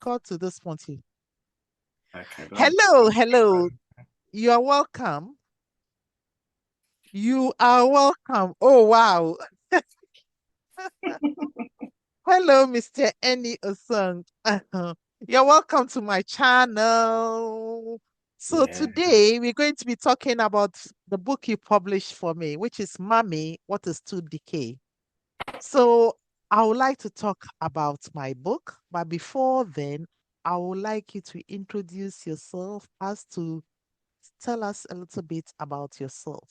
record to this point. Okay. Hello, hello. You are welcome. You are welcome. Oh, wow. Hello, Mr. Eni Osung. You're welcome to my channel. So Yeah. today we're going to be talking about the book you published for me, which is Mommy, What is to Decay? So I would like to talk about my book, but before then, I would like you to introduce yourself as to tell us a little bit about yourself.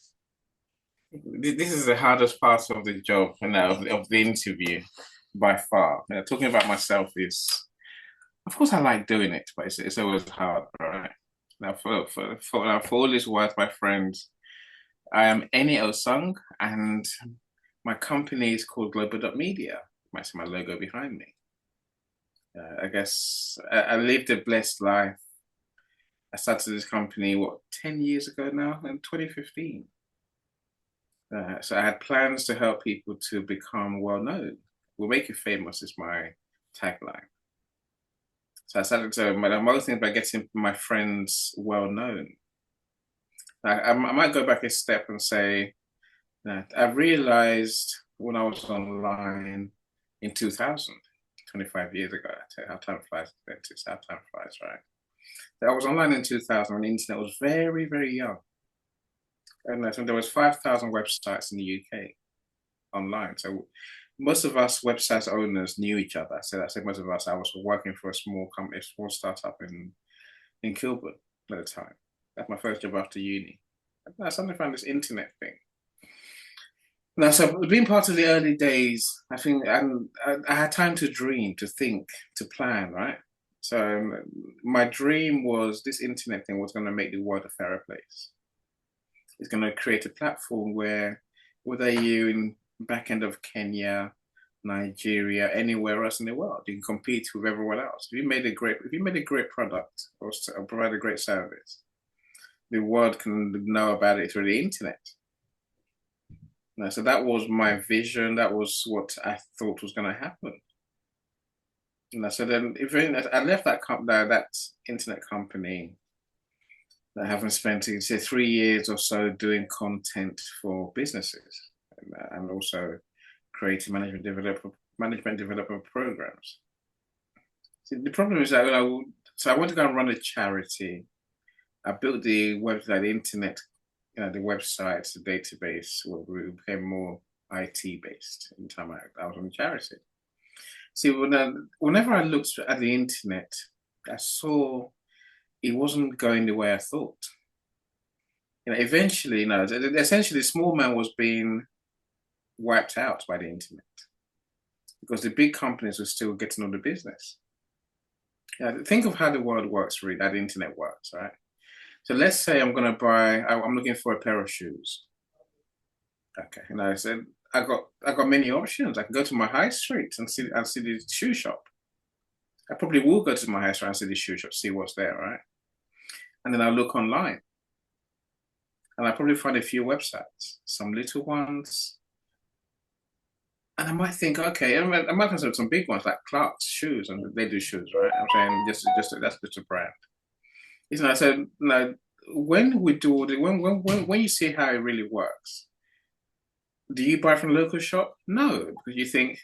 This is the hardest part of the job, of the interview by far. Talking about myself is, of course, I like doing it, but it's always hard, right? Now, for all this worth, my friends, I am Eni Osung, and my company is called Global.media. You might see my logo behind me. I guess I lived a blessed life. I started this company, 10 years ago now, in 2015. So I had plans to help people to become well known. We'll make you famous is my tagline. So I started to, most things by getting my friends well known. I might go back a step and say that I realized when I was online in 2000, 25 years ago, I tell you how time flies, how time flies, right? So I was online in 2000 when the internet was very, very young. And I think there was 5,000 websites in the UK online. So most of us website owners knew each other. So I said most of us, I was working for a small company, a small startup in Kilburn at the time. That's my first job after uni. I suddenly found this internet thing. Now, so being part of the early days, I think I had time to dream, to think, to plan, right? So my dream was this internet thing was going to make the world a fairer place. It's going to create a platform where, whether you're in back end of Kenya, Nigeria, anywhere else in the world, you can compete with everyone else. If you made a great product or provide a great service, the world can know about it through the internet. So that was my vision. That was what I thought was going to happen. So then, I left that internet company. I haven't spent, say, 3 years or so doing content for businesses and also creating management development programs. See, the problem is that I want to go and run a charity. I built the website, the internet, the websites, the database, we became more IT based in the time I was on charity. See, whenever I looked at the internet, I saw it wasn't going the way I thought. Eventually, essentially, the small man was being wiped out by the internet because the big companies were still getting all the business. Think of how the world works, really, how the internet works, right? So let's say I'm looking for a pair of shoes. Okay, I said I got many options. I can go to my high street and see the shoe shop. I probably will go to my high street and see the shoe shop, see what's there, right? And then I'll look online. And I'll probably find a few websites, some little ones. And I might think, okay, I might have some big ones like Clark's shoes, and they do shoes, right? I'm saying that's just a brand. So when we do when you see how it really works, do you buy from a local shop? No, because you think,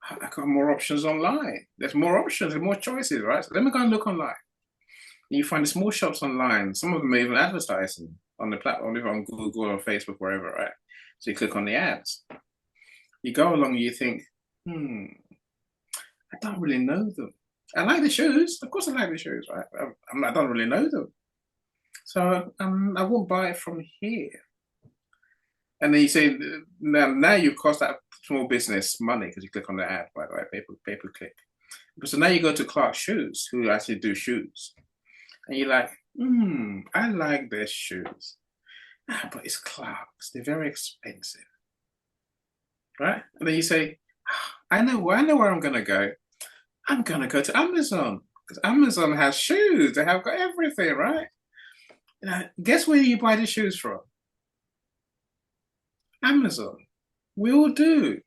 I got more options online. There's more options and more choices, right? So let me go and look online. And you find the small shops online. Some of them are even advertising on the platform, on Google or Facebook, wherever, right? So you click on the ads. You go along and you think, I don't really know them. I like the shoes. Of course I like the shoes, right? I don't really know them. So I won't buy it from here. And then you say, now you've cost that small business money because you click on the ad, by the way, pay-per-click. So now you go to Clark's Shoes, who actually do shoes. And you're like, I like their shoes. But it's Clark's. They're very expensive. Right? And then you say, I know where I'm going to go. I'm going to go to Amazon because Amazon has shoes. They have got everything, right? Guess where you buy the shoes from? Amazon. We all do.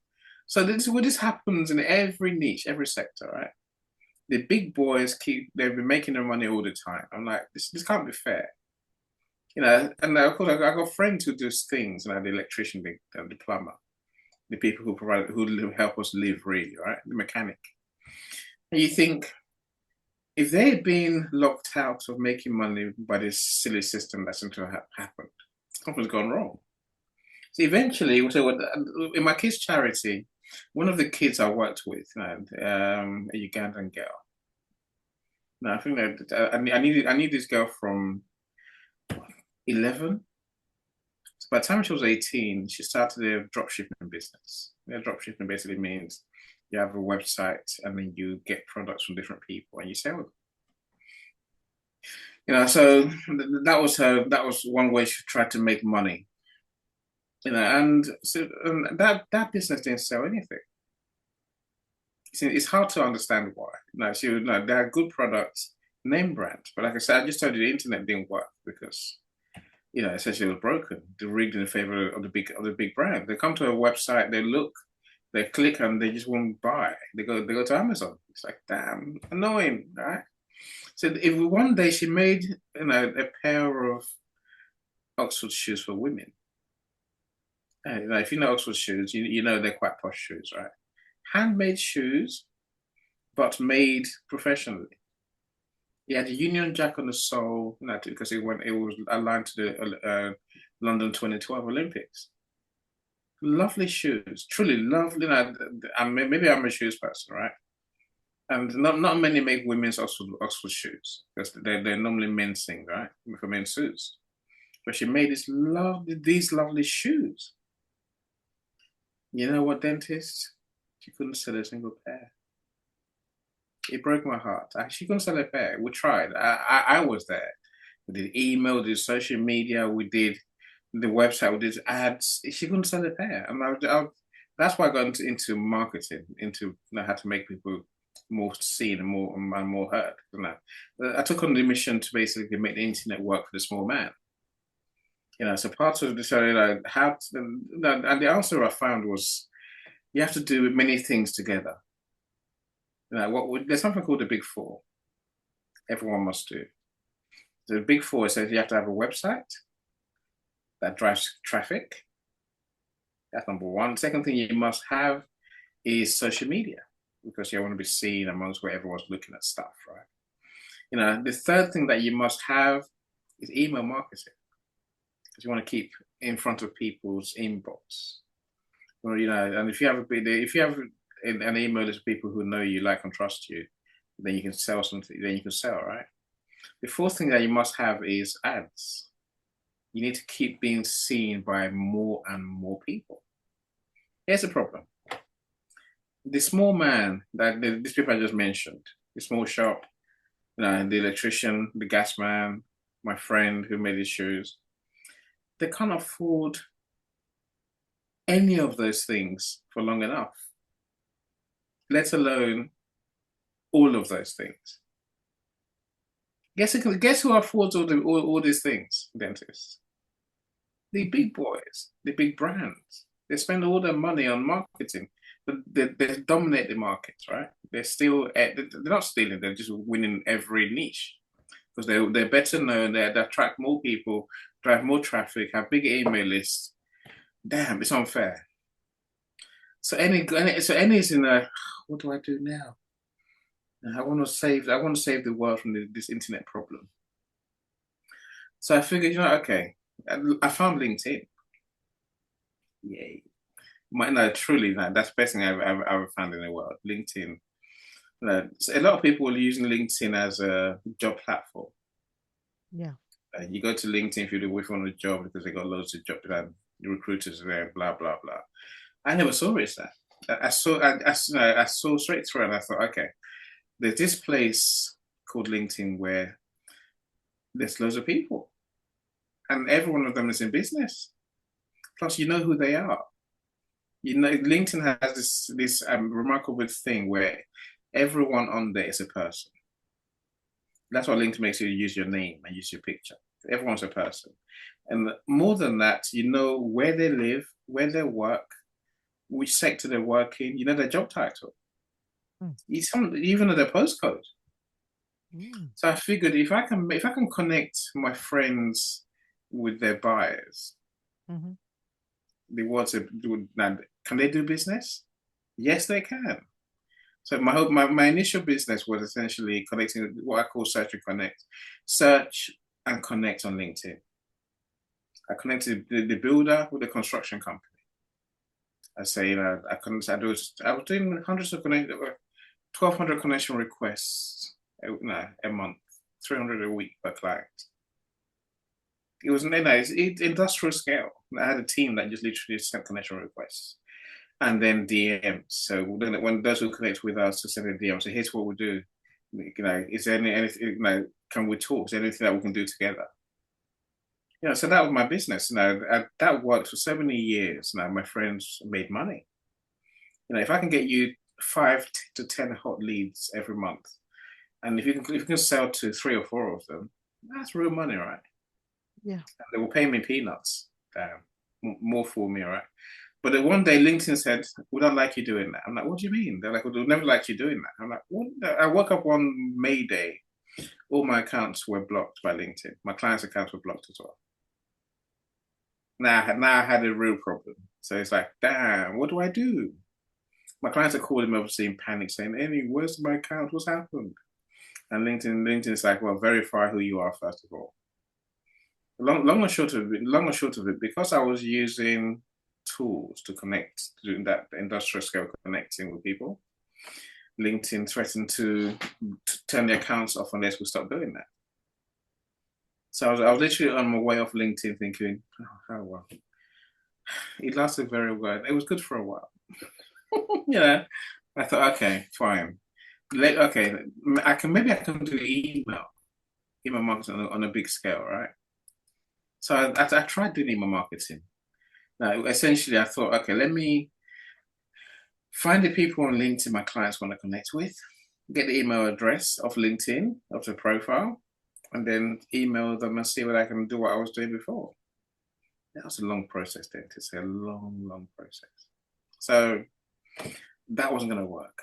So this happens in every niche, every sector, right? The big boys they've been making their money all the time. I'm like, this can't be fair. And of course I got friends who do things, the electrician, the plumber, the people who help us live really, right? The mechanic. And you think, if they had been locked out of making money by this silly system that seemed to have happened, something's gone wrong. So eventually, in my kids' charity, one of the kids I worked with, a Ugandan girl. Now I think that I knew this girl from 11. So by the time she was 18, she started a dropshipping business. Dropshipping basically means you have a website and then you get products from different people and you sell them. So that was one way she tried to make money. And so that business didn't sell anything. It's hard to understand why. They had good products, name brand, but like I said, I just told you the internet didn't work because essentially it was broken. They're rigged in favor of the big brand. They come to a website, they look, they click, and they just won't buy. They go to Amazon. It's like, damn, annoying, right? So if one day she made a pair of Oxford shoes for women. If you know Oxford shoes, you know they're quite posh shoes, right? Handmade shoes, but made professionally. He had a Union Jack on the sole, because it was aligned to the London 2012 Olympics. Lovely shoes, truly lovely. Maybe I'm a shoes person, right? And not many make women's Oxford shoes because they're normally men's things, right? For men's suits. But she made these lovely shoes. You know what, dentist? She couldn't sell a single pair. It broke my heart. She couldn't sell a pair. We tried. I was there. We did email, we did social media, we did the website, we did ads. She couldn't sell a pair. And that's why I got into marketing, into how to make people more seen and more heard. I took on the mission to basically make the internet work for the small man. So part of the and the answer I found was you have to do many things together. There's something called the Big Four. Everyone must do. The Big Four says you have to have a website that drives traffic. That's number one. Second thing you must have is social media because you want to be seen amongst where everyone's looking at stuff, right? The third thing that you must have is email marketing because you want to keep in front of people's inbox. And if you have an email list of people who know you, like, and trust you, then you can sell something. Then you can sell, right? The fourth thing that you must have is ads. You need to keep being seen by more and more people. Here's the problem. The small man these people I just mentioned, the small shop, the electrician, the gas man, my friend who made his shoes, they can't afford any of those things for long enough, let alone all of those things. Guess who affords all these things, dentists? The big boys, the big brands. They spend all their money on marketing, but they dominate the markets, right? They're not stealing, they're just winning every niche because they're better known, they attract more people, drive more traffic, have bigger email lists. Damn, it's unfair. So Annie's in a, what do I do now? I want to save the world from this internet problem. So I figured, okay, I found LinkedIn. Yay. Truly, that's the best thing I've ever found in the world. LinkedIn. So a lot of people are using LinkedIn as a job platform. Yeah. You go to LinkedIn if you want a job because they got loads of jobs, recruiters there, blah, blah, blah. I never saw it as that. I saw straight through and I thought, okay, there's this place called LinkedIn where there's loads of people and every one of them is in business. Plus, you know who they are. LinkedIn has this remarkable thing where everyone on there is a person. That's why LinkedIn makes you use your name and use your picture. Everyone's a person. And more than that, you know where they live, where they work, which sector they work in, you know their job title. Mm. Even their postcode. Mm. So I figured if I can connect my friends with their buyers, Mm-hmm. they want to do now. Can they do business? Yes, they can. So my initial business was essentially connecting what I call search and connect, search and connect on LinkedIn. I connected the builder with the construction company. I say, I was doing hundreds of 1,200 connection requests a month, 300 a week per client. It was it's industrial scale. I had a team that just literally sent connection requests and then DMs. So when those who connect with us to send a DM, say, here's what we do. Is there anything? Can we talk? Is there anything that we can do together? So that was my business. That worked for so many years. Now my friends made money. If I can get you 5 to 10 hot leads every month, and if you can sell to 3 or 4 of them, that's real money, right? Yeah. And they will pay me peanuts, more for me, right? But then one day LinkedIn said, "We don't like you doing that." I'm like, "What do you mean?" They're like, "We'll never like you doing that." I'm like, "What?" I woke up one May Day, all my accounts were blocked by LinkedIn. My clients' accounts were blocked as well. Now I had a real problem. So it's like, damn, what do I do? My clients are calling me obviously in panic saying, "Amy, where's my account? What's happened?" And LinkedIn's like, "Well, verify who you are first of all." Long and short of it, because I was using tools to connect, doing that industrial scale connecting with people, LinkedIn threatened to turn the accounts off unless we stop doing that. So I was literally on my way off LinkedIn thinking, oh well. It lasted very well. It was good for a while. I thought, okay, fine. Okay, maybe I can do email marketing on a big scale, right? So I tried doing email marketing. Now, essentially, I thought, okay, let me find the people on LinkedIn my clients want to connect with, get the email address of LinkedIn, of the profile, and then email them and see what I can do what I was doing before. That was a long process then, to say a long process. So that wasn't going to work.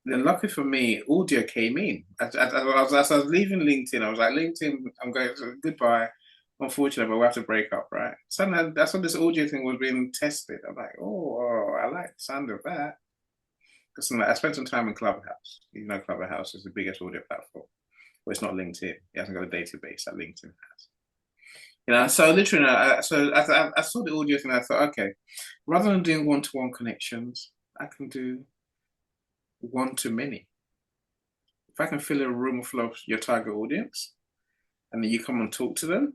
Then lucky for me, audio came in. As I was leaving LinkedIn, I was like, LinkedIn, I'm going to goodbye. Unfortunately, but we have to break up, right? So that's when this audio thing was being tested. I'm like, oh, I like the sound of that. Because I spent some time in Clubhouse. Clubhouse is the biggest audio platform. But it's not LinkedIn. It hasn't got a database that LinkedIn has. So literally, I saw the audio thing and I thought, okay, rather than doing one-to-one connections, I can do one-to-many. If I can fill a room full of your target audience and then you come and talk to them,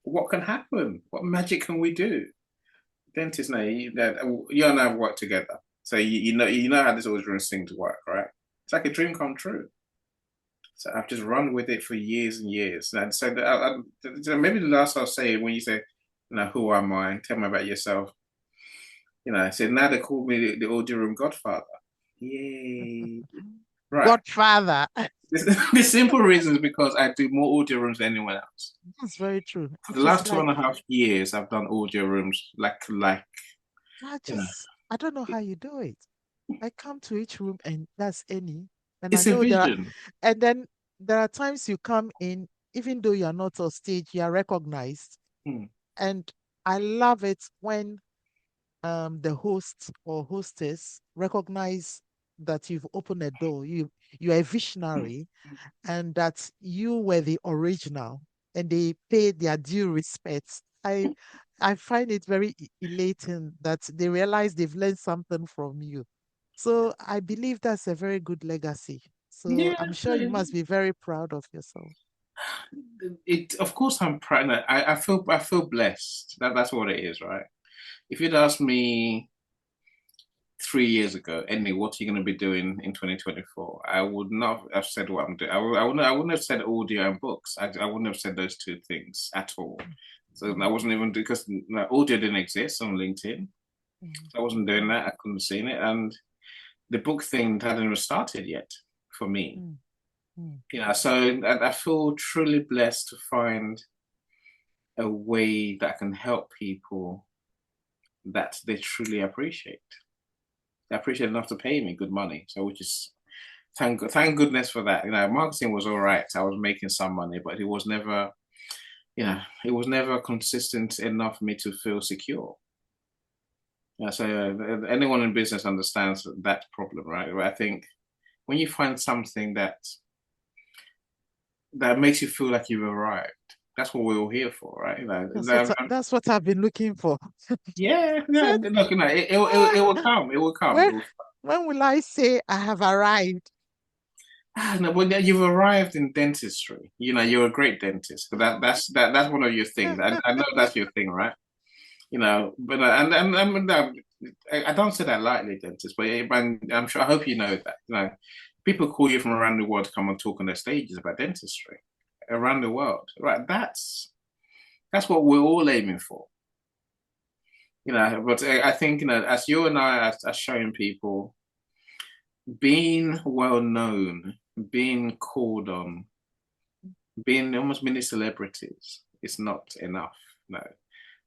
what can happen? What magic can we do? Dentists, now you and I have worked together, so you know how this audio thing to work, right? It's like a dream come true. So I've just run with it for years and years. And so maybe the last I'll say when you say, who am I? Tell me about yourself. I said now they call me the audio room godfather. Yay! Right. Godfather. The simple reason is because I do more audio rooms than anyone else. That's very true. For the last 2.5 years, I've done audio rooms like. I don't know how you do it. I come to each room and that's any. And It's I know a vision. and then there are times you come in, even though you're not on stage, you are recognized. And I love it when the host or hostess recognize that you've opened a door. You're a visionary and that you were the original and they pay their due respects. I find it very elating that they realize they've learned something from you. So I believe that's a very good legacy. So I'm sure you must be very proud of yourself. Of course I'm proud. I feel blessed. That's what it is, right? If you'd asked me 3 years ago, Andy, what are you going to be doing in 2024? I would not have said what I'm doing. I wouldn't have said audio and books. I wouldn't have said those two things at all. So I wasn't even, because audio didn't exist on LinkedIn. So I wasn't doing that. I couldn't have seen it. And the book thing hadn't even started yet for me. So I feel truly blessed to find a way that can help people that they truly appreciate. they appreciated enough to pay me good money. So which is thank goodness for that. Marketing was all right. I was making some money, but it was never, it was never consistent enough for me to feel secure. So anyone in business understands that problem, right? I think when you find something that makes you feel like you've arrived, that's what we're all here for, right? That's what I've been looking for. Yeah. Said, Look, it will come. It will come. When will I say I have arrived? No, but you've arrived in dentistry. You're a great dentist. That's one of your things. I know that's your thing, right? But I don't say that lightly, dentist. But I'm sure. I hope you know that. People call you from around the world to come and talk on their stages about dentistry around the world, right? That's what we're all aiming for. But I think as you and I are showing people, being well known, being called on, being almost mini celebrities, it's not enough. No,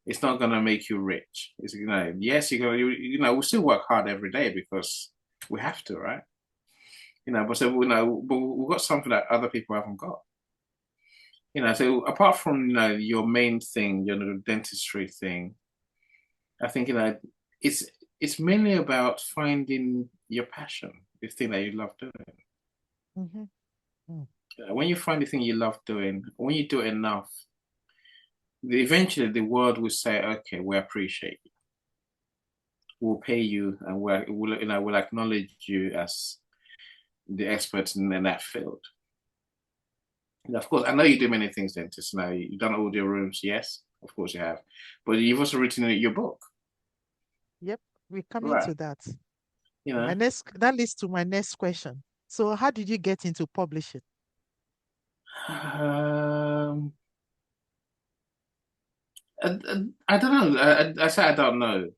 it's not gonna make you rich. It's yes, we still work hard every day because we have to, right? But we've got something that other people haven't got. So apart from your main thing, your dentistry thing, I think it's mainly about finding your passion, the thing that you love doing. Mm-hmm. When you find the thing you love doing, when you do it enough, eventually the world will say, "Okay, we appreciate you. We'll pay you, and we'll acknowledge you as the experts in that field." And of course, I know you do many things, dentist. Now you've done audio rooms, yes, of course you have, but you've also written your book. Yep, we're coming Right. to that. That leads to my next question. So, how did you get into publishing? I don't know. I say I don't know.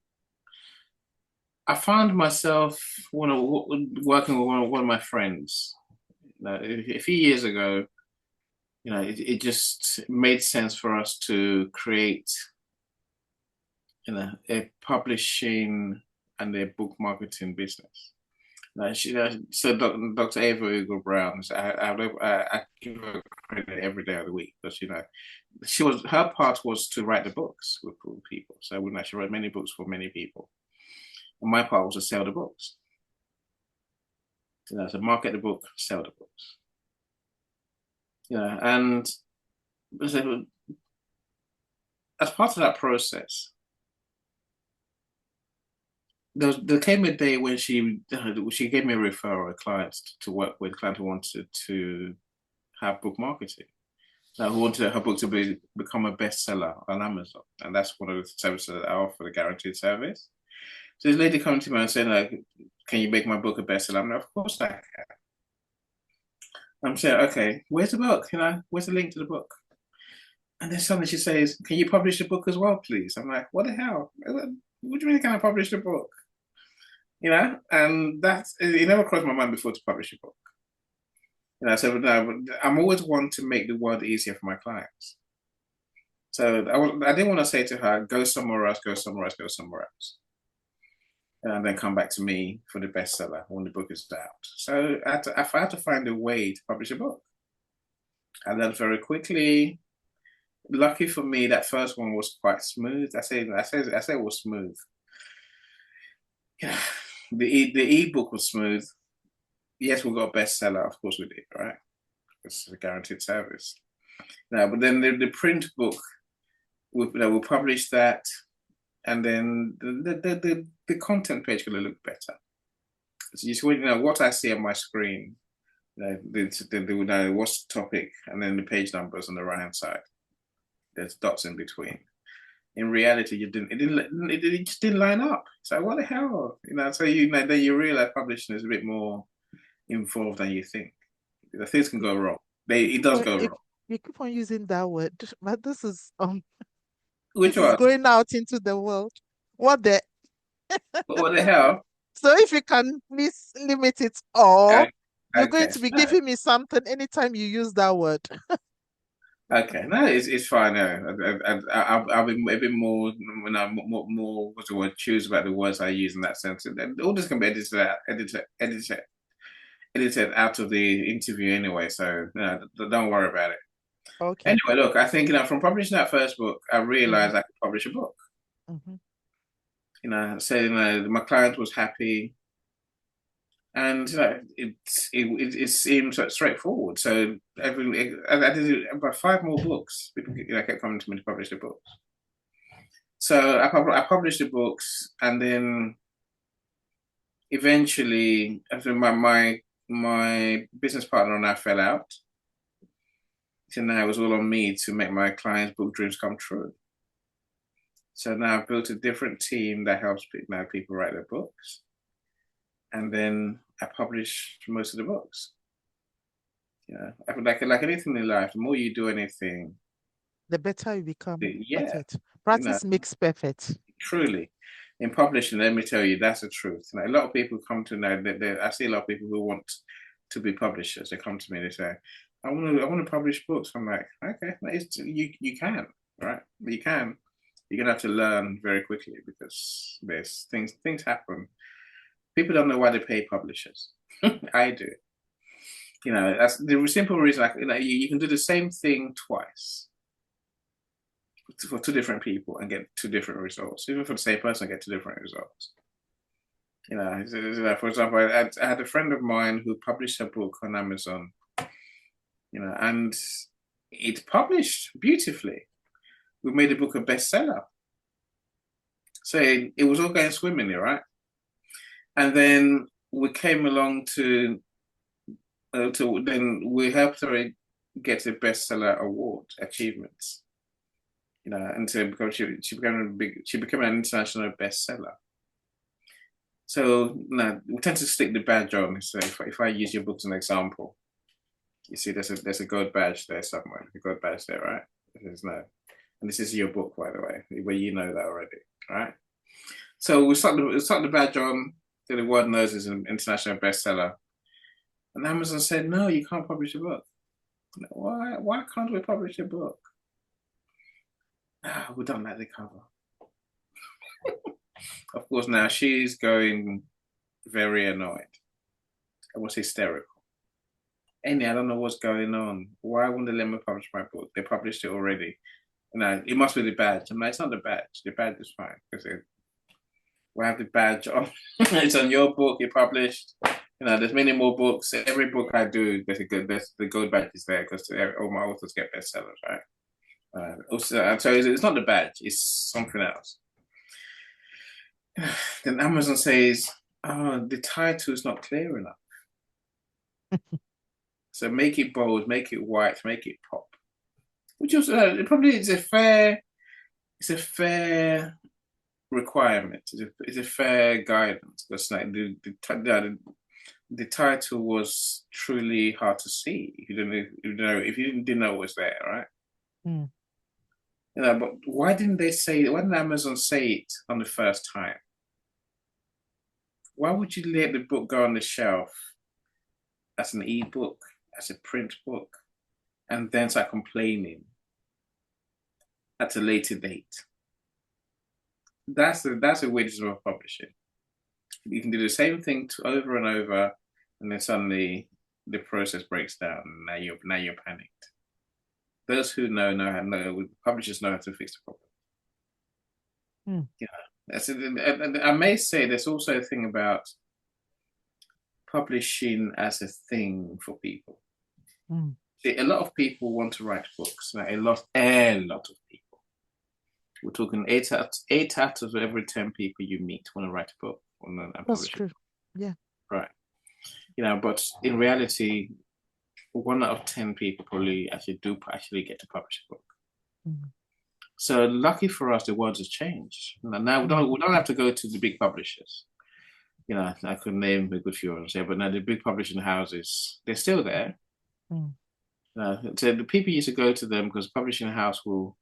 I found myself working with one of my friends. A few years ago, it just made sense for us to create, a publishing and a book marketing business. So Dr. Ava Ugo Brown, I give her credit every day of the week because her part was to write the books with people. So she wrote many books for many people, and my part was to sell the books. So market the book, sell the books. And so as part of that process, there came a day when she gave me a referral, a client to work with, a client who wanted to have book marketing. Who wanted her book to become a bestseller on Amazon. And that's one of the services that I offer, the guaranteed service. So this lady came to me and said, can you make my book a bestseller? I'm like, of course I can. I'm saying, okay, where's the book? Where's the link to the book? And then suddenly she says, can you publish the book as well, please? I'm like, what the hell? What do you mean can I publish the book? And it never crossed my mind before to publish a book. So I'm always one to make the world easier for my clients. So I didn't want to say to her, go somewhere else, go somewhere else, go somewhere else. And then come back to me for the bestseller when the book is out. So I had to find a way to publish a book. I learned very quickly. Lucky for me, that first one was quite smooth. I say it was smooth. The ebook was smooth. Yes, we got a bestseller, of course we did, right? It's a guaranteed service. But then the print book, we'll publish that, and then the content page going to look better. So you see, what I see on my screen, what's the topic, and then the page numbers on the right hand side. There's dots in between. In reality, it just didn't line up. So what the hell, So then you realize publishing is a bit more involved than you think. The things can go wrong. It does go wrong. You keep on using that word, but this is Which this is going out into the world. What the hell? So if you can please limit it, or you're going to be giving me something anytime you use that word. Okay, no, it's fine. No, I'll be a bit more, more what's the word? Choose about the words I use in that sense. And all this can be edited out of the interview anyway. So don't worry about it. Okay. Anyway, look, I think from publishing that first book, I Mm-hmm. realized I could publish a book. Mm-hmm. So my client was happy, and it seemed so straightforward. So I did about 5 more books. People kept coming to me to publish the books. So I published the books, and then eventually, after my business partner and I fell out, so now it was all on me to make my clients' book dreams come true. So now I've built a different team that helps people write their books, and then I publish most of the books. Like anything in life, the more you do anything, The better you become at yeah, it. you know, Practice makes perfect. truly. In publishing, let me tell you, that's the truth. A lot of people come to know that I see a lot of people who want to be publishers. They come to me, they say, I want to publish books. I'm like, okay, you can, right? You can. You're gonna have to learn very quickly because there's things happen. People don't know why they pay publishers. I do. That's the simple reason. You can do the same thing twice for 2 different people and get 2 different results. Even for the same person, get 2 different results. For example, I had a friend of mine who published a book on Amazon, and it published beautifully. We made the book a bestseller. So it was all going swimmingly, right? And then we came along to then we helped her get a bestseller award achievements. And to become she became an international bestseller. So we tend to stick the badge on. So if I use your book as an example, you see there's a gold badge there somewhere. A gold badge there, right? There's no, and this is your book, by the way, where you know that already, right? So we stuck the badge on. So the world knows it's an international bestseller. And Amazon said, no, you can't publish a book. Why can't we publish a book? We don't like the cover. Of course, now she's going very annoyed. It was hysterical. Amy, I don't know what's going on. Why wouldn't they let me publish my book? They published it already. It must be the badge. I'm like, it's not the badge. The badge is fine because we have the badge on. It's on your book. You published. There's many more books. Every book I do, there's the gold badge is there because all my authors get bestsellers, right? So it's not the badge. It's something else. Then Amazon says, "Oh, the title is not clear enough. So make it bold, make it white, make it pop." Which also probably is it's a fair requirement. It's a fair guidance because the title was truly hard to see if you didn't know it was there, right? Mm. But why didn't Amazon say it on the first time? Why would you let the book go on the shelf as an e-book, as a print book, and then start complaining at a later date? That's a wisdom of publishing. You can do the same thing over and over, and then suddenly the process breaks down, and now you're panicked. Those who know publishers know how to fix the problem. Mm. I may say there's also a thing about publishing as a thing for people. Mm. A lot of people want to write books. A lot of people. We're talking 8 out of every 10 people you meet want to write a book and That's publish true. it. Yeah. Right. But in reality, 1 out of 10 people probably actually get to publish a book. Mm. So lucky for us, the world has changed. Now we don't have to go to the big publishers. I could name a good few of them, but now the big publishing houses, they're still there. Mm. So the people used to go to them because publishing house will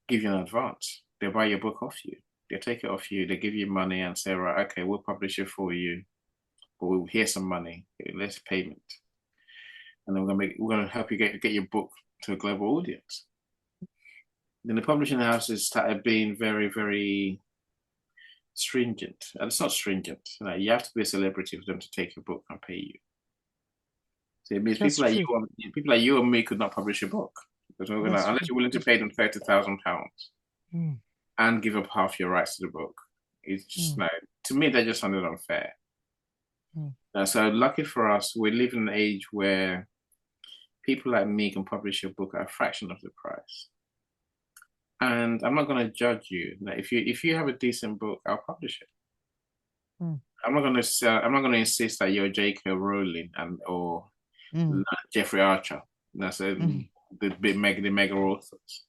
give you an advance. They'll buy your book off you. They'll take it off you. They give you money and say, right, okay, we'll publish it for you, but here's some money. Let's payment. and we're gonna help you get your book to a global audience. Then the publishing houses started being very, very stringent. And it's not stringent. You have to be a celebrity for them to take your book and pay you. So it means That's true. people like you and me could not publish a book. Because unless you're willing to pay them £30,000 and give up half your rights to the book. It's just to me, that just sounded unfair. So lucky for us, we live in an age where people like me can publish a book at a fraction of the price. And I'm not going to judge you. If you have a decent book, I'll publish it. I'm not going to insist that you're J.K. Rowling or Jeffrey Archer. That's the mega authors.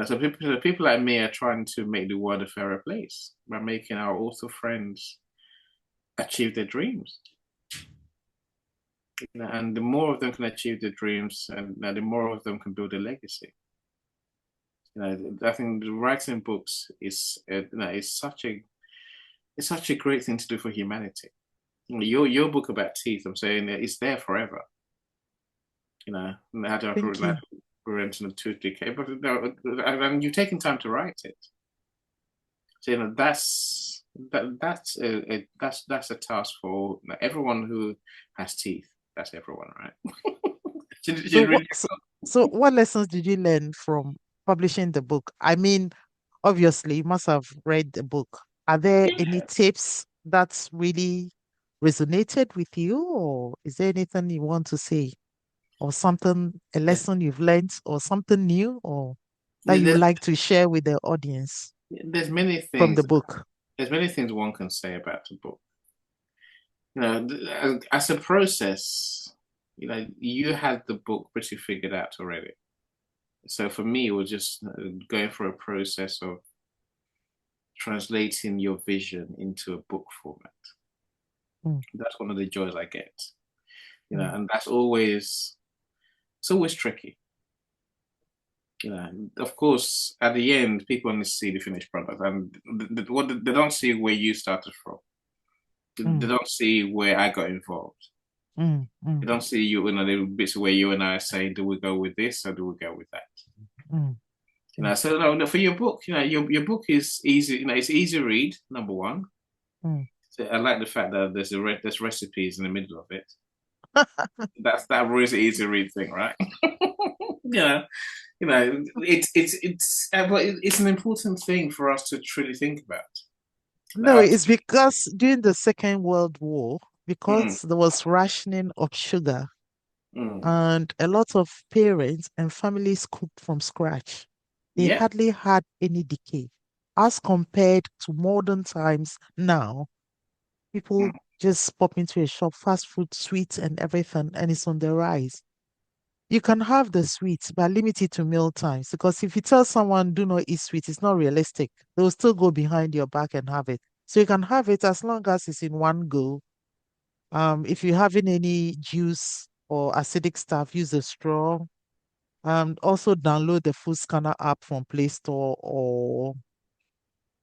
So people like me are trying to make the world a fairer place by making our author friends achieve their dreams. And the more of them can achieve their dreams, and the more of them can build a legacy. I think writing books is such a great thing to do for humanity. Your book about teeth, I'm saying it's there forever. How to prevent a tooth decay, but and you've taken time to write it. So that's a task for everyone who has teeth. That's everyone, right? So what lessons did you learn from publishing the book? I mean, obviously, you must have read the book. Are there any tips that's really resonated with you, or is there anything you want to say, or something, a lesson you've learned, or something new, or that you would like to share with the audience? There's many things from the book. There's many things one can say about the book. As a process, you had the book pretty figured out already. So for me, it was just going through a process of translating your vision into a book format. That's one of the joys I get. And it's always tricky. Of course, at the end, people only see the finished product, and what they don't see where you started from. They don't see where I got involved. They don't see the bits where you and I are saying, do we go with this or do we go with that? So no, for your book, your book is easy. It's easy to read. Number one. So I like the fact that there's recipes in the middle of it. that really easy to read thing, right? It's an important thing for us to truly think about. No, it's because during the Second World War, because there was rationing of sugar, and a lot of parents and families cooked from scratch. They hardly had any decay. As compared to modern times now, people just pop into a shop, fast food, sweets and everything, and it's on the rise. You can have the sweets, but limit it to meal times, because if you tell someone do not eat sweet, it's not realistic. They will still go behind your back and have it. So you can have it as long as it's in one go. If you're having any juice or acidic stuff, use a straw. Also download the food scanner app from Play Store or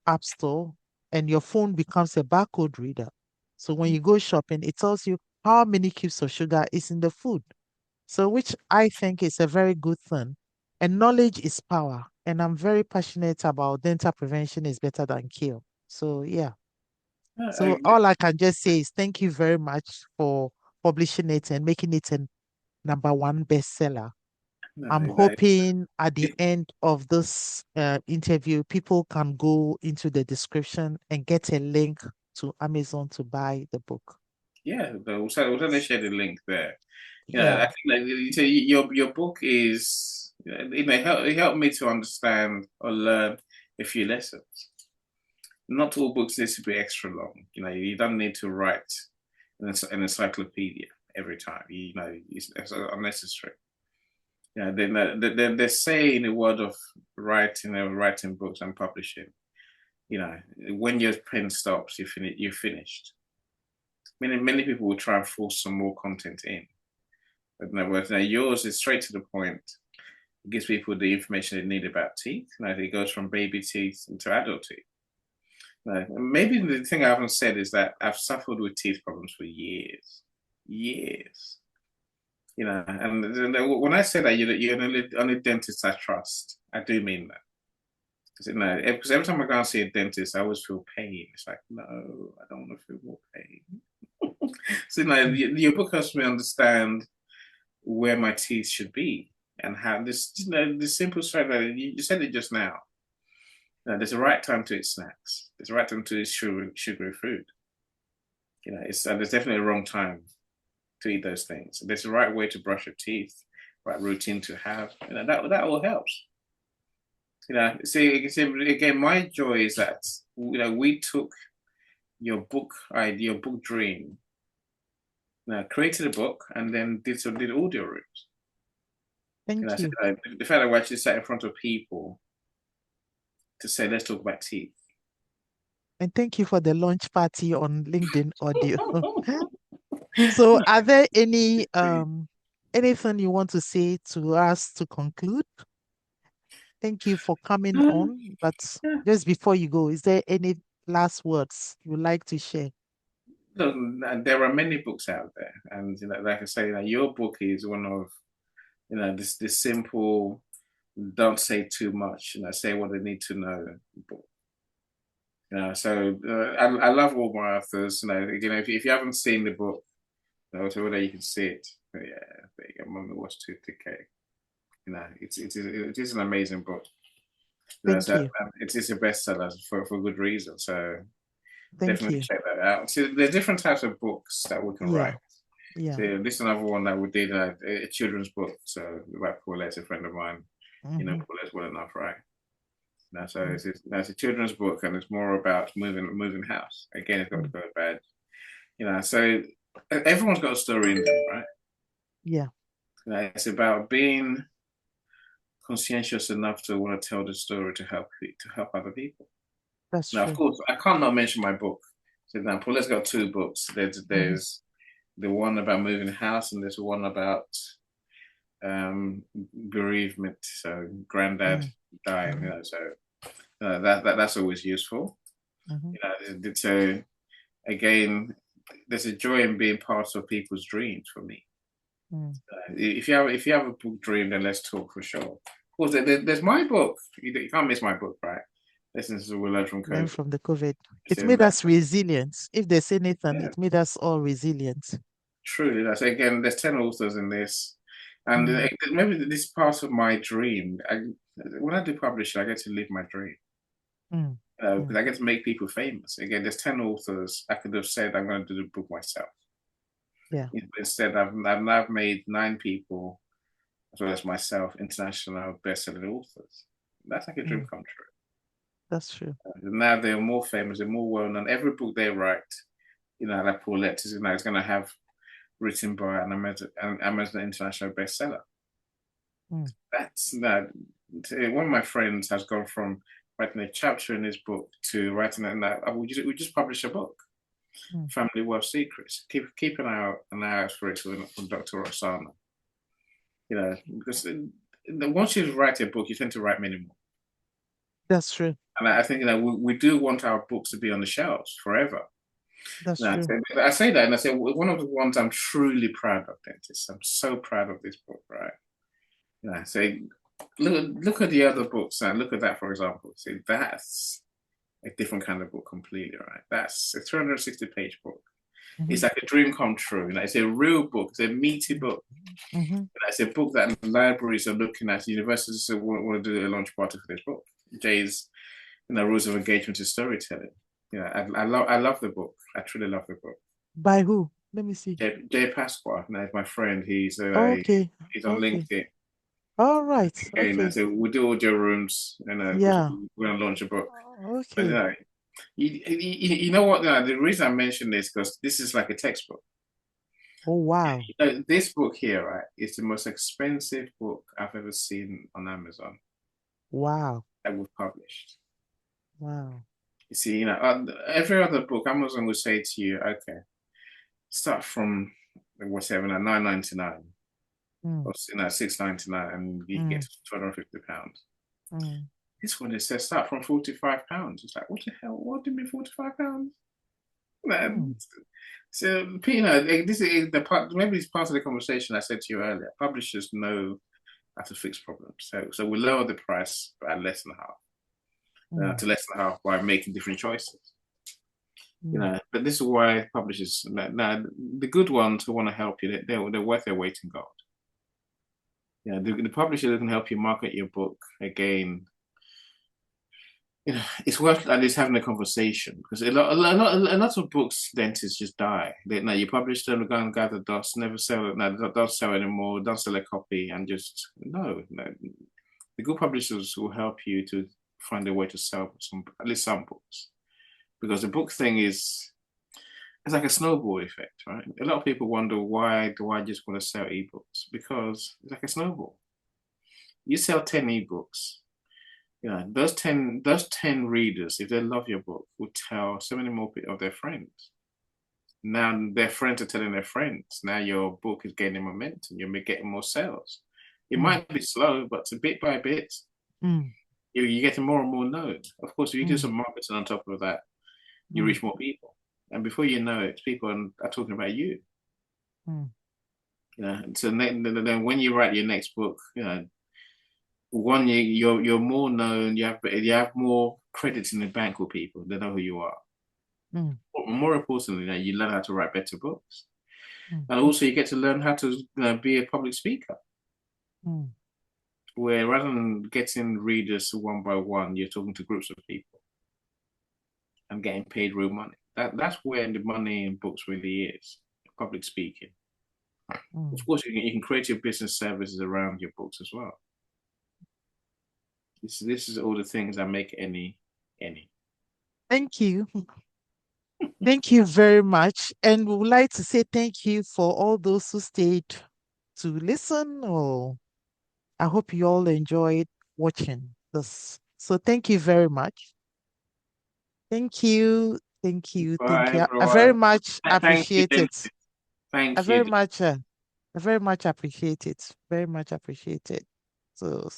App Store, and your phone becomes a barcode reader. So when you go shopping, it tells you how many cubes of sugar is in the food. So, which I think is a very good thing. And knowledge is power. And I'm very passionate about dental prevention is better than cure. So, yeah. So, all I can just say is thank you very much for publishing it and making it a #1 bestseller. I'm hoping at the end of this interview, people can go into the description and get a link to Amazon to buy the book. Yeah, we'll certainly share the link there. I think your book is, it helped me to understand or learn a few lessons. Not all books need to be extra long. You don't need to write an encyclopedia every time. It's unnecessary. They say in the world of writing books and publishing, when your pen stops, you're finished. Many people will try and force some more content in. But yours is straight to the point. It gives people the information they need about teeth. It goes from baby teeth to adult teeth. Maybe the thing I haven't said is that I've suffered with teeth problems for years. You know, and when I say that you're the only dentist I trust, I do mean that. Because every time I go and see a dentist, I always feel pain. It's like, no, I don't want to feel more pain. So, your book helps me understand where my teeth should be and how this, the simple strategy, you said it just now. There's a right time to eat snacks. There's a right time to eat sugary food. There's definitely a wrong time to eat those things. There's a right way to brush your teeth, right routine to have. That all helps. See, again, my joy is that we took your book idea, your book dream, created a book, and then did audio rooms. Thank So, you. the fact that we actually sat in front of people to say, let's talk about teeth. And thank you for the launch party on LinkedIn audio. So are there any anything you want to say to us to conclude? Thank you for coming on. But Yeah. just before you go, is there any last words you'd like to share? Look, there are many books out there, and like I say, your book is one of this simple, don't say too much, say what they need to know book. So I love all my authors. If you haven't seen the book, so whether you can see it, but yeah, there you go. 𝑀𝒂𝒂𝒚 Decay. It is an amazing book. Thank you. It is a bestseller for good reason. So Thank definitely you. check that out. So there's different types of books that we can write. Yeah. So this is another one that we did a children's book. So about 𝒂𝒂𝒂𝒂, a friend of mine. 𝒂𝒂𝒂𝒂𝒂𝒂's well enough, right? So it's a children's book, and it's more about moving house. Again, it's got to go bad. So everyone's got a story in them, right? Yeah. It's about being conscientious enough to want to tell the story to help other people. That's Now, true. of course, I can't not mention my book. So now, 𝒂𝒂𝒂𝒂's got two books. There's the one about moving house, and there's one about bereavement. So granddad dying. So that's always useful. So again, there's a joy in being part of people's dreams for me. If you have a book dream, then let's talk for sure. Of course, there's my book. You can't miss my book, right? Lessons we learn from Learn COVID. from the COVID. It made us resilient. If there's anything, it made us all resilient. Truly, that's again. There's 10 authors in this, and maybe this is part of my dream. When I do publishing, I get to live my dream. Because I get to make people famous. Again, there's 10 authors. I could have said I'm going to do the book myself. Yeah. Instead, I've now made 9 people, as well as myself, international best-selling authors. That's like a dream come true. That's true. Now they're more famous, they're more well-known. Every book they write, like 𝒂𝒂𝒂𝒂 is going to have written by an Amazon international bestseller. That's that. One of my friends has gone from writing a chapter in his book to writing that. We just published a book, Family Wealth Secrets. Keep an eye out for it from Dr. Roxana. Because once you write a book, you tend to write many more. That's true. And I think we do want our books to be on the shelves forever. That's true. I say that, and I say one of the ones I'm truly proud of, dentists. I'm so proud of this book, right? Say, look at the other books, and look at that, for example. See, that's a different kind of book completely, right? That's a 360-page book. It's like a dream come true. It's a real book. It's a meaty book. It's a book that libraries are looking at. Universities want to do a launch party for this book. Jay's, rules of engagement to storytelling. I love the book. I truly love the book. By who? Let me see. 𝗂𝒂𝒂𝒂𝒂, my friend. He's he's on LinkedIn. All right. Okay. So we do audio rooms, and yeah, we're gonna launch a book. Okay. But you know what? The reason I mention this because this is like a textbook. Oh wow. This book here, right, is the most expensive book I've ever seen on Amazon. Wow. That we've published. Wow. You see, every other book, Amazon will say to you, okay, start from whatever, £9.99 or £6.99, and you get £250. This one, it says start from £45. It's like, what the hell? What do you mean £45? Mm. So, this is the part. Maybe it's part of the conversation I said to you earlier. Publishers know how to fix problems, so we lower the price by less than half, Mm. to less than half by making different choices. Mm. But this is why publishers now the good ones who want to help you, they're worth their weight in gold. The publisher that can help you market your book again. It's worth at least having a conversation, because a lot of books dentists just die. Now you publish them, go and gather dust, never sell it, no, don't sell anymore, don't sell a copy, and just no. The good publishers will help you to find a way to sell at least some books, because the book thing is, it's like a snowball effect, right? A lot of people wonder, why do I just want to sell ebooks? Because it's like a snowball. You sell 10 ebooks. Those 10 readers, if they love your book, will tell so many more of their friends. Now their friends are telling their friends. Now your book is gaining momentum. You're getting more sales. It might be slow, but bit by bit, you're getting more and more known. Of course, if you do some marketing on top of that, you reach more people. And before you know it, people are talking about you. So then when you write your next book, one, you're more known. You have more credits in the bank with people. They know who you are. But more importantly, you learn how to write better books, and also you get to learn how to be a public speaker. Where rather than getting readers one by one, you're talking to groups of people and getting paid real money. That's where the money in books really is, public speaking. Of course, you can create your business services around your books as well. This is all the things that make any. Thank you. Thank you very much. And we would like to say thank you for all those who stayed to listen. Or I hope you all enjoyed watching this. So thank you very much. Thank you. Thank you. Thank Bye, you. I very everyone. much Thank you. appreciate it. Thank you. I very much appreciate it. Very much appreciate it. So